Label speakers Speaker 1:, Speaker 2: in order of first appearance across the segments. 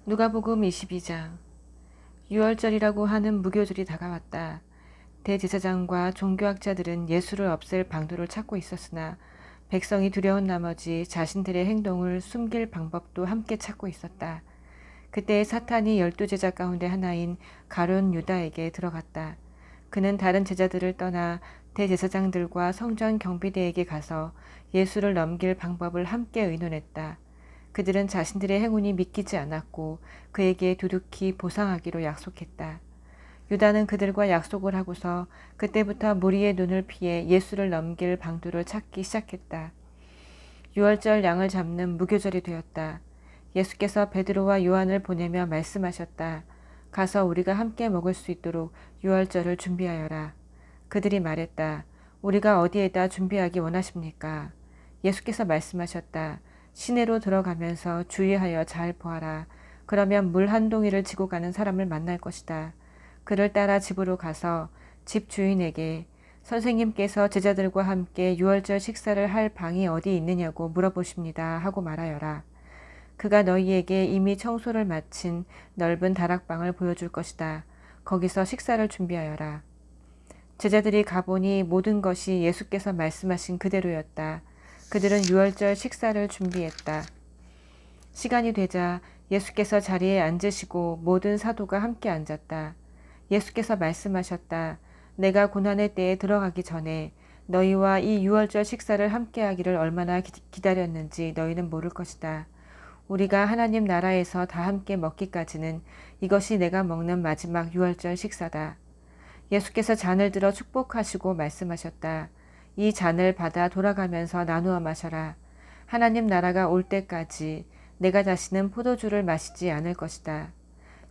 Speaker 1: 누가복음 22장. 유월절이라고 하는 무교절이 다가왔다. 대제사장과 종교학자들은 예수를 없앨 방도를 찾고 있었으나 백성이 두려운 나머지 자신들의 행동을 숨길 방법도 함께 찾고 있었다. 그때 사탄이 12제자 가운데 하나인 가룟 유다에게 들어갔다. 그는 다른 제자들을 떠나 대제사장들과 성전 경비대에게 가서 예수를 넘길 방법을 함께 의논했다. 그들은 자신들의 행운이 믿기지 않았고 그에게 두둑히 보상하기로 약속했다. 유다는 그들과 약속을 하고서 그때부터 무리의 눈을 피해 예수를 넘길 방도를 찾기 시작했다. 유월절 양을 잡는 무교절이 되었다. 예수께서 베드로와 요한을 보내며 말씀하셨다. 가서 우리가 함께 먹을 수 있도록 유월절을 준비하여라. 그들이 말했다. 우리가 어디에다 준비하기 원하십니까? 예수께서 말씀하셨다. 시내로 들어가면서 주의하여 잘 보아라. 그러면 물 한 동이를 지고 가는 사람을 만날 것이다. 그를 따라 집으로 가서 집 주인에게 선생님께서 제자들과 함께 유월절 식사를 할 방이 어디 있느냐고 물어보십니다 하고 말하여라. 그가 너희에게 이미 청소를 마친 넓은 다락방을 보여줄 것이다. 거기서 식사를 준비하여라. 제자들이 가보니 모든 것이 예수께서 말씀하신 그대로였다. 그들은 유월절 식사를 준비했다. 시간이 되자 예수께서 자리에 앉으시고 모든 사도가 함께 앉았다. 예수께서 말씀하셨다. 내가 고난의 때에 들어가기 전에 너희와 이 유월절 식사를 함께하기를 얼마나 기다렸는지 너희는 모를 것이다. 우리가 하나님 나라에서 다 함께 먹기까지는 이것이 내가 먹는 마지막 유월절 식사다. 예수께서 잔을 들어 축복하시고 말씀하셨다. 이 잔을 받아 돌아가면서 나누어 마셔라. 하나님 나라가 올 때까지 내가 다시는 포도주를 마시지 않을 것이다.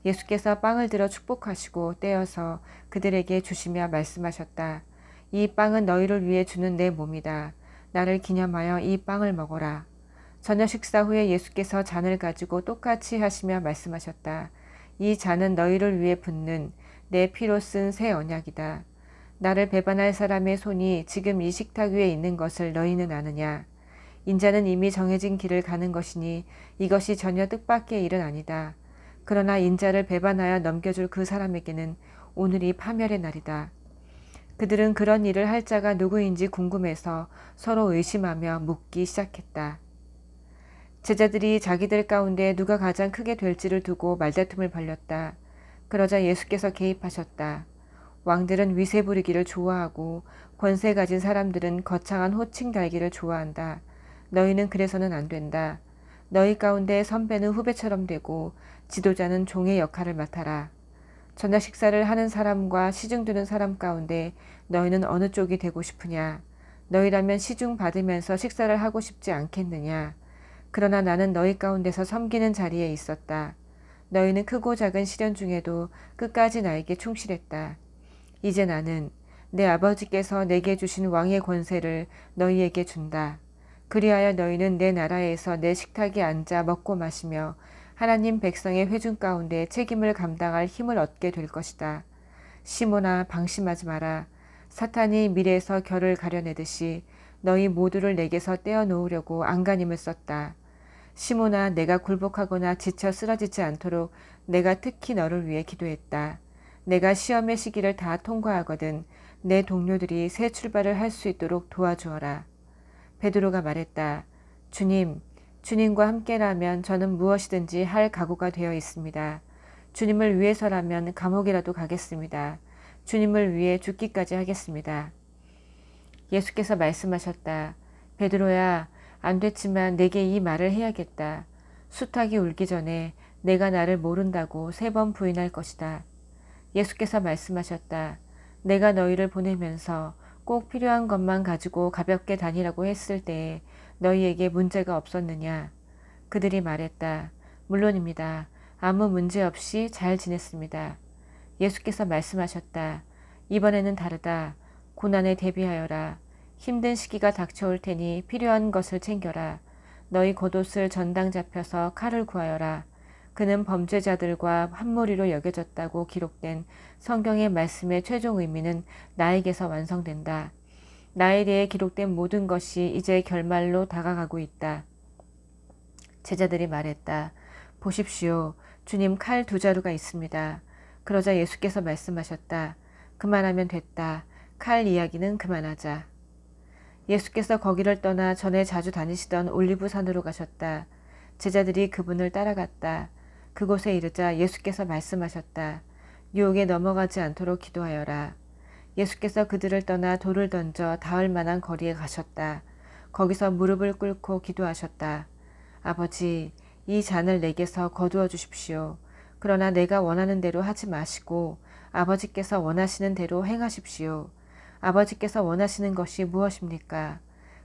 Speaker 1: 예수께서 빵을 들어 축복하시고 떼어서 그들에게 주시며 말씀하셨다. 이 빵은 너희를 위해 주는 내 몸이다. 나를 기념하여 이 빵을 먹어라. 저녁 식사 후에 예수께서 잔을 가지고 똑같이 하시며 말씀하셨다. 이 잔은 너희를 위해 붓는 내 피로 쓴 새 언약이다. 나를 배반할 사람의 손이 지금 이 식탁 위에 있는 것을 너희는 아느냐. 인자는 이미 정해진 길을 가는 것이니 이것이 전혀 뜻밖의 일은 아니다. 그러나 인자를 배반하여 넘겨줄 그 사람에게는 오늘이 파멸의 날이다. 그들은 그런 일을 할 자가 누구인지 궁금해서 서로 의심하며 묻기 시작했다. 제자들이 자기들 가운데 누가 가장 크게 될지를 두고 말다툼을 벌였다. 그러자 예수께서 개입하셨다. 왕들은 위세 부리기를 좋아하고 권세 가진 사람들은 거창한 호칭 달기를 좋아한다. 너희는 그래서는 안 된다. 너희 가운데 선배는 후배처럼 되고 지도자는 종의 역할을 맡아라. 저녁 식사를 하는 사람과 시중 드는 사람 가운데 너희는 어느 쪽이 되고 싶으냐? 너희라면 시중 받으면서 식사를 하고 싶지 않겠느냐? 그러나 나는 너희 가운데서 섬기는 자리에 있었다. 너희는 크고 작은 시련 중에도 끝까지 나에게 충실했다. 이제 나는 내 아버지께서 내게 주신 왕의 권세를 너희에게 준다. 그리하여 너희는 내 나라에서 내 식탁에 앉아 먹고 마시며 하나님 백성의 회중 가운데 책임을 감당할 힘을 얻게 될 것이다. 시몬아, 방심하지 마라. 사탄이 밀에서 결을 가려내듯이 너희 모두를 내게서 떼어놓으려고 안간힘을 썼다. 시몬아, 내가 굴복하거나 지쳐 쓰러지지 않도록 내가 특히 너를 위해 기도했다. 내가 시험의 시기를 다 통과하거든 내 동료들이 새 출발을 할 수 있도록 도와주어라. 베드로가 말했다. 주님과 함께라면 저는 무엇이든지 할 각오가 되어 있습니다. 주님을 위해서라면 감옥이라도 가겠습니다. 주님을 위해 죽기까지 하겠습니다. 예수께서 말씀하셨다. 베드로야, 안 됐지만 내게 이 말을 해야겠다. 수탉이 울기 전에 내가 나를 모른다고 3번 부인할 것이다. 예수께서 말씀하셨다. 내가 너희를 보내면서 꼭 필요한 것만 가지고 가볍게 다니라고 했을 때에 너희에게 문제가 없었느냐? 그들이 말했다. 물론입니다. 아무 문제 없이 잘 지냈습니다. 예수께서 말씀하셨다. 이번에는 다르다. 고난에 대비하여라. 힘든 시기가 닥쳐올 테니 필요한 것을 챙겨라. 너희 겉옷을 전당 잡혀서 칼을 구하여라. 그는 범죄자들과 한 무리로 여겨졌다고 기록된 성경의 말씀의 최종 의미는 나에게서 완성된다. 나에 대해 기록된 모든 것이 이제 결말로 다가가고 있다. 제자들이 말했다. 보십시오. 주님, 칼 2자루가 있습니다. 그러자 예수께서 말씀하셨다. 그만하면 됐다. 칼 이야기는 그만하자. 예수께서 거기를 떠나 전에 자주 다니시던 올리브산으로 가셨다. 제자들이 그분을 따라갔다. 그곳에 이르자 예수께서 말씀하셨다. 유혹에 넘어가지 않도록 기도하여라. 예수께서 그들을 떠나 돌을 던져 닿을 만한 거리에 가셨다. 거기서 무릎을 꿇고 기도하셨다. 아버지, 이 잔을 내게서 거두어 주십시오. 그러나 내가 원하는 대로 하지 마시고 아버지께서 원하시는 대로 행하십시오. 아버지께서 원하시는 것이 무엇입니까?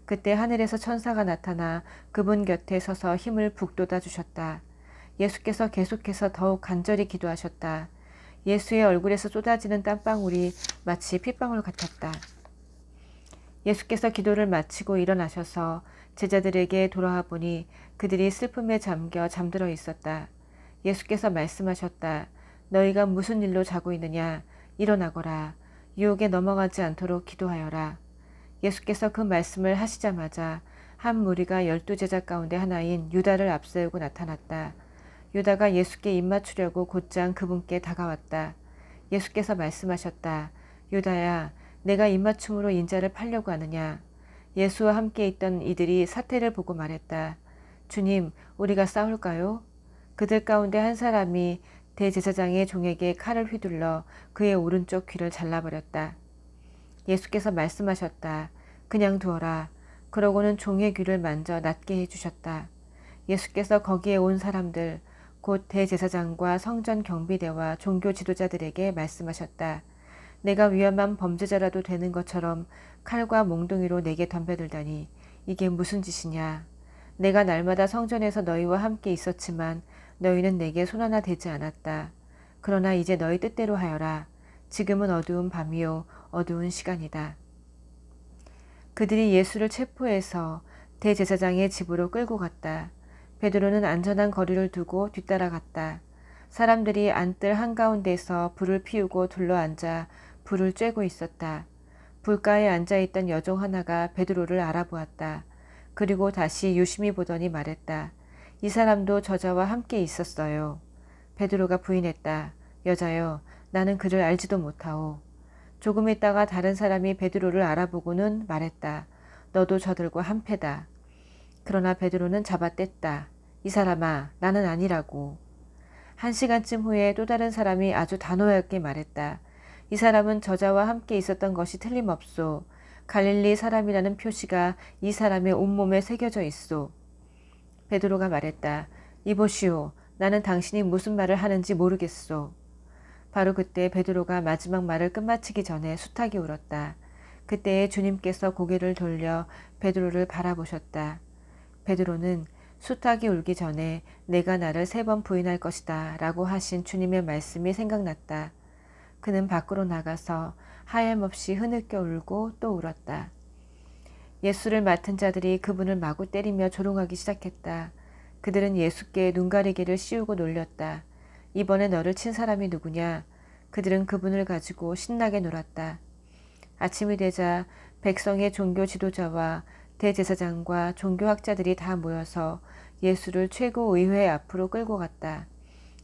Speaker 1: 그때 하늘에서 천사가 나타나 그분 곁에 서서 힘을 북돋아 주셨다. 예수께서 계속해서 더욱 간절히 기도하셨다. 예수의 얼굴에서 쏟아지는 땀방울이 마치 핏방울 같았다. 예수께서 기도를 마치고 일어나셔서 제자들에게 돌아와 보니 그들이 슬픔에 잠겨 잠들어 있었다. 예수께서 말씀하셨다. 너희가 무슨 일로 자고 있느냐? 일어나거라. 유혹에 넘어가지 않도록 기도하여라. 예수께서 그 말씀을 하시자마자 한 무리가 12제자 가운데 하나인 유다를 앞세우고 나타났다. 유다가 예수께 입맞추려고 곧장 그분께 다가왔다. 예수께서 말씀하셨다. 유다야, 내가 입맞춤으로 인자를 팔려고 하느냐? 예수와 함께 있던 이들이 사태를 보고 말했다. 주님, 우리가 싸울까요? 그들 가운데 한 사람이 대제사장의 종에게 칼을 휘둘러 그의 오른쪽 귀를 잘라버렸다. 예수께서 말씀하셨다. 그냥 두어라. 그러고는 종의 귀를 만져 낫게 해주셨다. 예수께서 거기에 온 사람들, 곧 대제사장과 성전 경비대와 종교 지도자들에게 말씀하셨다. 내가 위험한 범죄자라도 되는 것처럼 칼과 몽둥이로 내게 덤벼들다니 이게 무슨 짓이냐. 내가 날마다 성전에서 너희와 함께 있었지만 너희는 내게 손 하나 대지 않았다. 그러나 이제 너희 뜻대로 하여라. 지금은 어두운 밤이요 어두운 시간이다. 그들이 예수를 체포해서 대제사장의 집으로 끌고 갔다. 베드로는 안전한 거리를 두고 뒤따라갔다. 사람들이 안뜰 한가운데서 불을 피우고 둘러앉아 불을 쬐고 있었다. 불가에 앉아있던 여종 하나가 베드로를 알아보았다. 그리고 다시 유심히 보더니 말했다. 이 사람도 저자와 함께 있었어요. 베드로가 부인했다. 여자여, 나는 그를 알지도 못하오. 조금 있다가 다른 사람이 베드로를 알아보고는 말했다. 너도 저들과 한패다. 그러나 베드로는 잡아뗐다. 이 사람아, 나는 아니라고. 1시간쯤 후에 또 다른 사람이 아주 단호하게 말했다. 이 사람은 저자와 함께 있었던 것이 틀림없소. 갈릴리 사람이라는 표시가 이 사람의 온몸에 새겨져 있소. 베드로가 말했다. 이보시오. 나는 당신이 무슨 말을 하는지 모르겠소. 바로 그때 베드로가 마지막 말을 끝마치기 전에 수탉이 울었다. 그때에 주님께서 고개를 돌려 베드로를 바라보셨다. 베드로는 수탉이 울기 전에 내가 나를 3번 부인할 것이다 라고 하신 주님의 말씀이 생각났다. 그는 밖으로 나가서 하염없이 흐느껴 울고 또 울었다. 예수를 맡은 자들이 그분을 마구 때리며 조롱하기 시작했다. 그들은 예수께 눈가리개를 씌우고 놀렸다. 이번에 너를 친 사람이 누구냐? 그들은 그분을 가지고 신나게 놀았다. 아침이 되자 백성의 종교 지도자와 대제사장과 종교학자들이 다 모여서 예수를 최고의회 앞으로 끌고 갔다.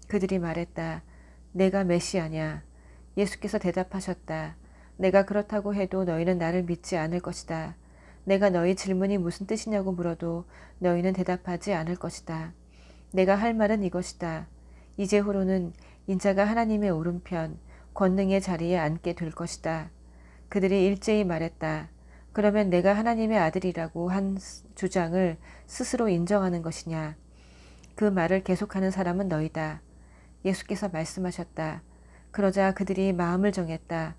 Speaker 1: 그들이 말했다. 내가 메시아냐? 예수께서 대답하셨다. 내가 그렇다고 해도 너희는 나를 믿지 않을 것이다. 내가 너희 질문이 무슨 뜻이냐고 물어도 너희는 대답하지 않을 것이다. 내가 할 말은 이것이다. 이제후로는 인자가 하나님의 오른편 권능의 자리에 앉게 될 것이다. 그들이 일제히 말했다. 그러면 내가 하나님의 아들이라고 한 주장을 스스로 인정하는 것이냐. 그 말을 계속하는 사람은 너희다. 예수께서 말씀하셨다. 그러자 그들이 마음을 정했다.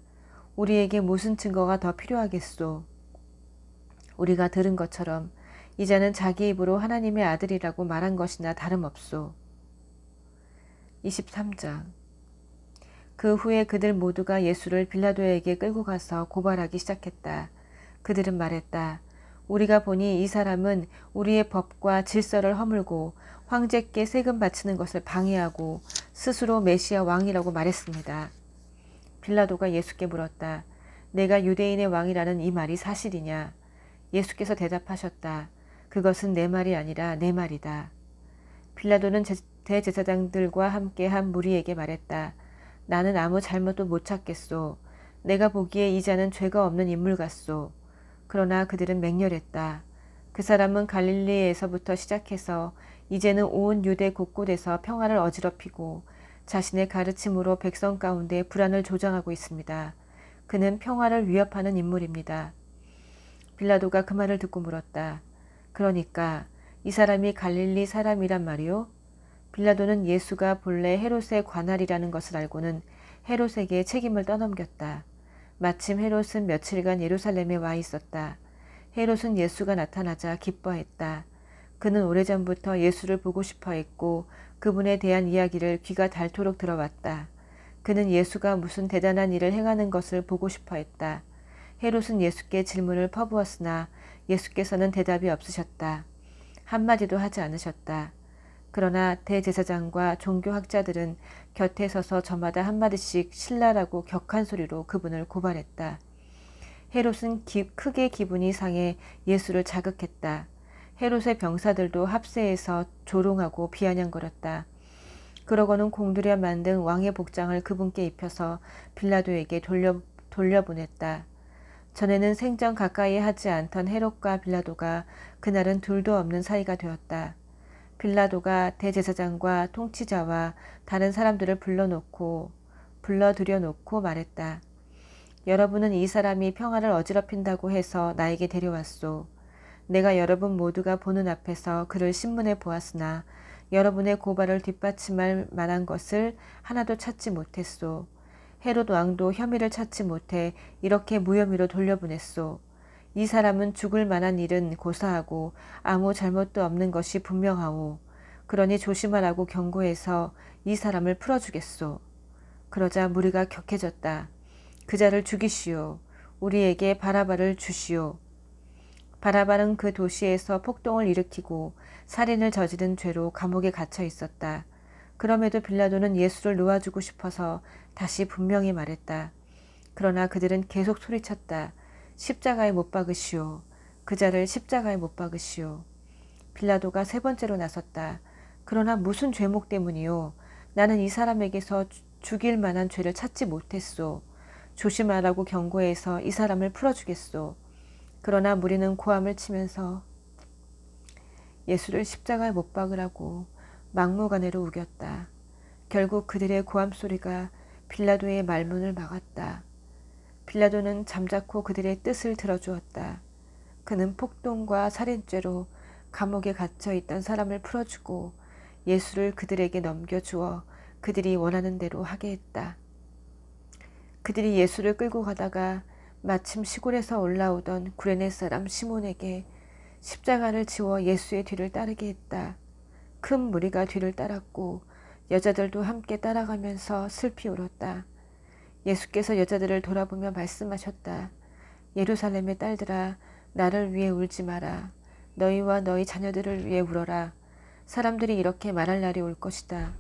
Speaker 1: 우리에게 무슨 증거가 더 필요하겠소. 우리가 들은 것처럼 이자는 자기 입으로 하나님의 아들이라고 말한 것이나 다름없소. 23장. 그 후에 그들 모두가 예수를 빌라도에게 끌고 가서 고발하기 시작했다. 그들은 말했다. 우리가 보니 이 사람은 우리의 법과 질서를 허물고 황제께 세금 바치는 것을 방해하고 스스로 메시아 왕이라고 말했습니다. 빌라도가 예수께 물었다. 내가 유대인의 왕이라는 이 말이 사실이냐? 예수께서 대답하셨다. 그것은 내 말이 아니라 내 말이다. 빌라도는 대제사장들과 함께한 무리에게 말했다. 나는 아무 잘못도 못 찾겠소. 내가 보기에 이 자는 죄가 없는 인물 같소. 그러나 그들은 맹렬했다. 그 사람은 갈릴리에서부터 시작해서 이제는 온 유대 곳곳에서 평화를 어지럽히고 자신의 가르침으로 백성 가운데 불안을 조장하고 있습니다. 그는 평화를 위협하는 인물입니다. 빌라도가 그 말을 듣고 물었다. 그러니까 이 사람이 갈릴리 사람이란 말이오? 빌라도는 예수가 본래 헤롯의 관할이라는 것을 알고는 헤롯에게 책임을 떠넘겼다. 마침 헤롯은 며칠간 예루살렘에 와 있었다. 헤롯은 예수가 나타나자 기뻐했다. 그는 오래전부터 예수를 보고 싶어 했고 그분에 대한 이야기를 귀가 닳도록 들어왔다. 그는 예수가 무슨 대단한 일을 행하는 것을 보고 싶어 했다. 헤롯은 예수께 질문을 퍼부었으나 예수께서는 대답이 없으셨다. 한마디도 하지 않으셨다. 그러나 대제사장과 종교학자들은 곁에 서서 저마다 한마디씩 신랄하고 격한 소리로 그분을 고발했다. 헤롯은 크게 기분이 상해 예수를 자극했다. 헤롯의 병사들도 합세해서 조롱하고 비아냥거렸다. 그러고는 공들여 만든 왕의 복장을 그분께 입혀서 빌라도에게 돌려보냈다. 전에는 생전 가까이 하지 않던 헤롯과 빌라도가 그날은 둘도 없는 사이가 되었다. 빌라도가 대제사장과 통치자와 다른 사람들을 불러들여놓고 말했다. 여러분은 이 사람이 평화를 어지럽힌다고 해서 나에게 데려왔소. 내가 여러분 모두가 보는 앞에서 그를 신문에 보았으나 여러분의 고발을 뒷받침할 만한 것을 하나도 찾지 못했소. 헤롯 왕도 혐의를 찾지 못해 이렇게 무혐의로 돌려보냈소. 이 사람은 죽을 만한 일은 고사하고 아무 잘못도 없는 것이 분명하오. 그러니 조심하라고 경고해서 이 사람을 풀어주겠소. 그러자 무리가 격해졌다. 그 자를 죽이시오. 우리에게 바라바를 주시오. 바라바는 그 도시에서 폭동을 일으키고 살인을 저지른 죄로 감옥에 갇혀 있었다. 그럼에도 빌라도는 예수를 놓아주고 싶어서 다시 분명히 말했다. 그러나 그들은 계속 소리쳤다. 십자가에 못 박으시오. 그 자를 십자가에 못 박으시오. 빌라도가 세 번째로 나섰다. 그러나 무슨 죄목 때문이요? 나는 이 사람에게서 죽일 만한 죄를 찾지 못했소. 조심하라고 경고해서 이 사람을 풀어주겠소. 그러나 무리는 고함을 치면서 예수를 십자가에 못 박으라고 막무가내로 우겼다. 결국 그들의 고함 소리가 빌라도의 말문을 막았다. 빌라도는 잠자코 그들의 뜻을 들어주었다. 그는 폭동과 살인죄로 감옥에 갇혀 있던 사람을 풀어주고 예수를 그들에게 넘겨주어 그들이 원하는 대로 하게 했다. 그들이 예수를 끌고 가다가 마침 시골에서 올라오던 구레네 사람 시몬에게 십자가를 지워 예수의 뒤를 따르게 했다. 큰 무리가 뒤를 따랐고 여자들도 함께 따라가면서 슬피 울었다. 예수께서 여자들을 돌아보며 말씀하셨다. 예루살렘의 딸들아, 나를 위해 울지 마라. 너희와 너희 자녀들을 위해 울어라. 사람들이 이렇게 말할 날이 올 것이다.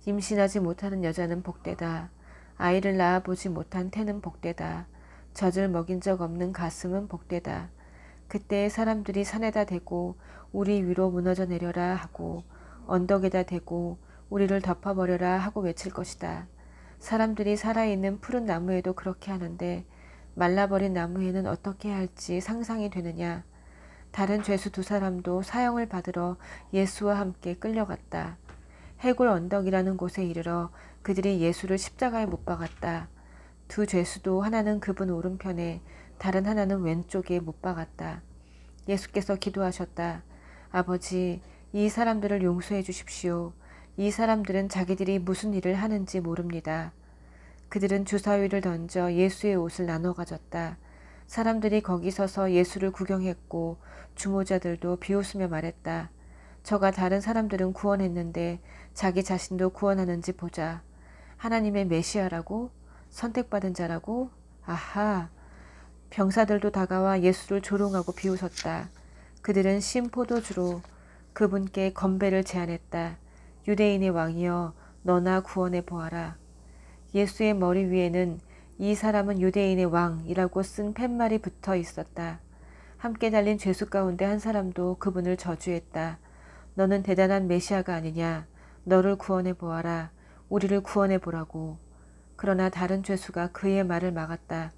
Speaker 1: 임신하지 못하는 여자는 복되다. 아이를 낳아보지 못한 태는 복되다. 젖을 먹인 적 없는 가슴은 복되다. 그때 사람들이 산에다 대고 우리 위로 무너져 내려라 하고 언덕에다 대고 우리를 덮어버려라 하고 외칠 것이다. 사람들이 살아있는 푸른 나무에도 그렇게 하는데 말라버린 나무에는 어떻게 할지 상상이 되느냐. 다른 죄수 두 사람도 사형을 받으러 예수와 함께 끌려갔다. 해골 언덕이라는 곳에 이르러 그들이 예수를 십자가에 못 박았다. 두 죄수도 하나는 그분 오른편에 다른 하나는 왼쪽에 못 박았다. 예수께서 기도하셨다. 아버지, 이 사람들을 용서해 주십시오. 이 사람들은 자기들이 무슨 일을 하는지 모릅니다. 그들은 주사위를 던져 예수의 옷을 나눠 가졌다. 사람들이 거기 서서 예수를 구경했고 주모자들도 비웃으며 말했다. 저가 다른 사람들은 구원했는데 자기 자신도 구원하는지 보자. 하나님의 메시아라고? 선택받은 자라고? 아하! 병사들도 다가와 예수를 조롱하고 비웃었다. 그들은 신 포도주로 그분께 건배를 제안했다. 유대인의 왕이여, 너나 구원해 보아라. 예수의 머리 위에는 이 사람은 유대인의 왕이라고 쓴 팻말이 붙어 있었다. 함께 달린 죄수 가운데 한 사람도 그분을 저주했다. 너는 대단한 메시아가 아니냐. 너를 구원해 보아라. 우리를 구원해 보라고. 그러나 다른 죄수가 그의 말을 막았다.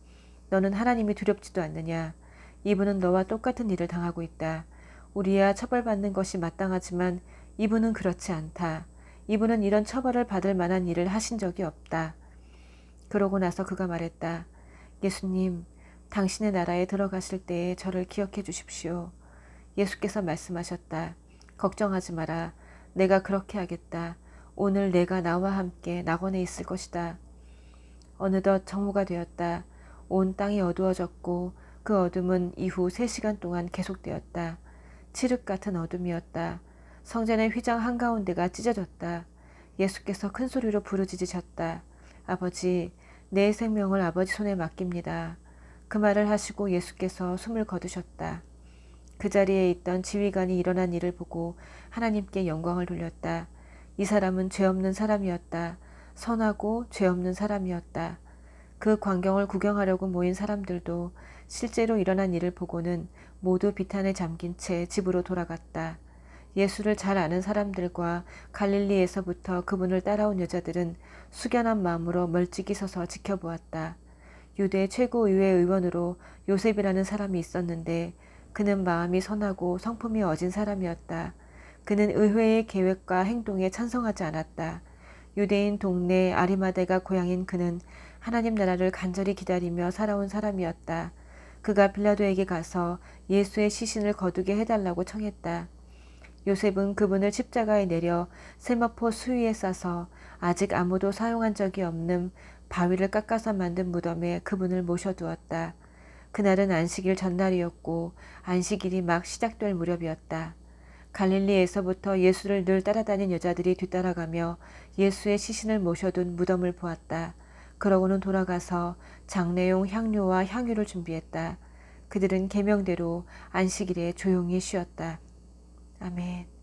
Speaker 1: 너는 하나님이 두렵지도 않느냐. 이분은 너와 똑같은 일을 당하고 있다. 우리야 처벌받는 것이 마땅하지만 이분은 그렇지 않다. 이분은 이런 처벌을 받을 만한 일을 하신 적이 없다. 그러고 나서 그가 말했다. 예수님, 당신의 나라에 들어가실 때에 저를 기억해 주십시오. 예수께서 말씀하셨다. 걱정하지 마라. 내가 그렇게 하겠다. 오늘 내가 나와 함께 낙원에 있을 것이다. 어느덧 정오가 되었다. 온 땅이 어두워졌고 그 어둠은 이후 3시간 동안 계속되었다. 칠흑 같은 어둠이었다. 성전의 휘장 한가운데가 찢어졌다. 예수께서 큰 소리로 부르짖으셨다. 아버지, 내 생명을 아버지 손에 맡깁니다. 그 말을 하시고 예수께서 숨을 거두셨다. 그 자리에 있던 지휘관이 일어난 일을 보고 하나님께 영광을 돌렸다. 이 사람은 죄 없는 사람이었다. 선하고 죄 없는 사람이었다. 그 광경을 구경하려고 모인 사람들도 실제로 일어난 일을 보고는 모두 비탄에 잠긴 채 집으로 돌아갔다. 예수를 잘 아는 사람들과 갈릴리에서부터 그분을 따라온 여자들은 숙연한 마음으로 멀찍이 서서 지켜보았다. 유대 최고의회 의원으로 요셉이라는 사람이 있었는데 그는 마음이 선하고 성품이 어진 사람이었다. 그는 의회의 계획과 행동에 찬성하지 않았다. 유대인 동네 아리마대가 고향인 그는 하나님 나라를 간절히 기다리며 살아온 사람이었다. 그가 빌라도에게 가서 예수의 시신을 거두게 해달라고 청했다. 요셉은 그분을 십자가에 내려 세마포 수위에 싸서 아직 아무도 사용한 적이 없는 바위를 깎아서 만든 무덤에 그분을 모셔두었다. 그날은 안식일 전날이었고 안식일이 막 시작될 무렵이었다. 갈릴리에서부터 예수를 늘 따라다닌 여자들이 뒤따라가며 예수의 시신을 모셔둔 무덤을 보았다. 그러고는 돌아가서 장례용 향료와 향유를 준비했다. 그들은 계명대로 안식일에 조용히 쉬었다. 아멘.